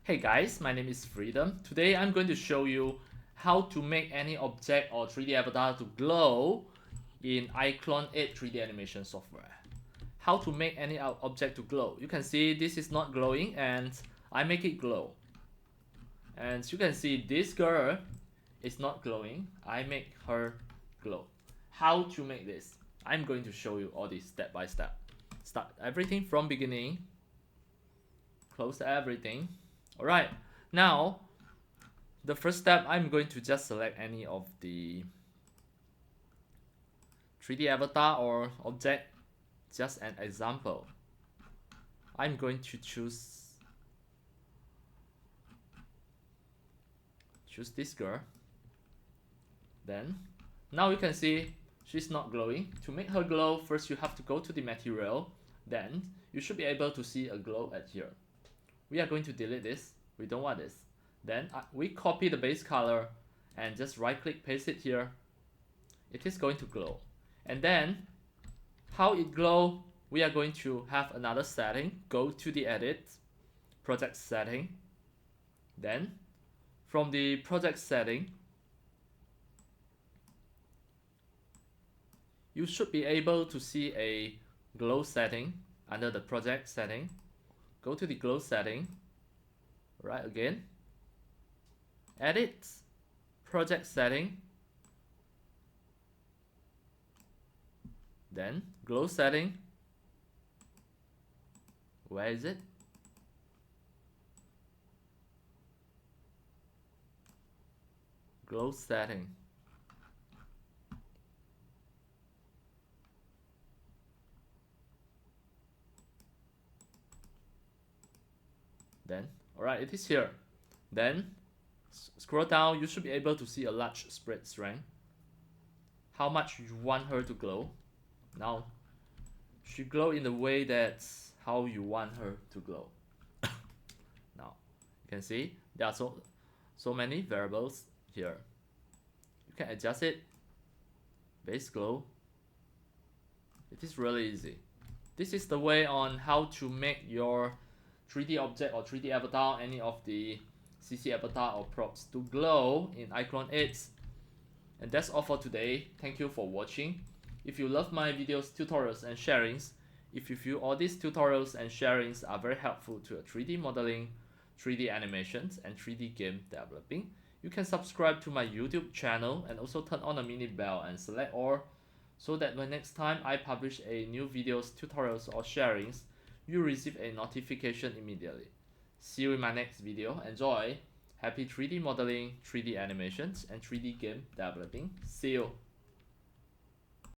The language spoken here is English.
Hey guys, my name is Freedom. Today I'm going to show you how to make any object or 3D avatar to glow in iClone 8 3D animation software. How to make any object to glow. You can see this is not glowing and I make it glow. And you can see this girl is not glowing. I make her glow. How to make this? I'm going to show you all this step by step. Start everything from beginning. Close everything. Alright, now the first step, I'm going to just select any of the 3D avatar or object, just an example. I'm going to choose this girl. Then now you can see she's not glowing. To make her glow, first you have to go to the material. Then you should be able to see a glow at here. We are going to delete this. We don't want this. Then we copy the base color and just right click, paste it here. It is going to glow. And then how it glow, we are going to have another setting. Go to the edit, project setting. Then from the project setting, you should be able to see a glow setting under the project setting. Go to the glow setting, right again, edit, project setting, then glow setting. Where is it? Glow setting. Then, alright, it is here. Then, scroll down, you should be able to see a large spread strength. How much you want her to glow. Now, she glow in the way that's how you want her to glow. Now, you can see there are so many variables here. You can adjust it. Base glow. It is really easy. This is the way on how to make your 3D object or 3D avatar, any of the CC avatar or props to glow in iClone 8. And that's all for today. Thank you for watching. If you love my videos, tutorials and sharings, if you feel all these tutorials and sharings are very helpful to your 3D modeling, 3D animations and 3D game developing, you can subscribe to my YouTube channel and also turn on the mini bell and select all, so that when next time I publish a new videos, tutorials or sharings, you receive a notification immediately. See you in my next video. Enjoy! Happy 3D modeling, 3D animations and 3D game developing. See you!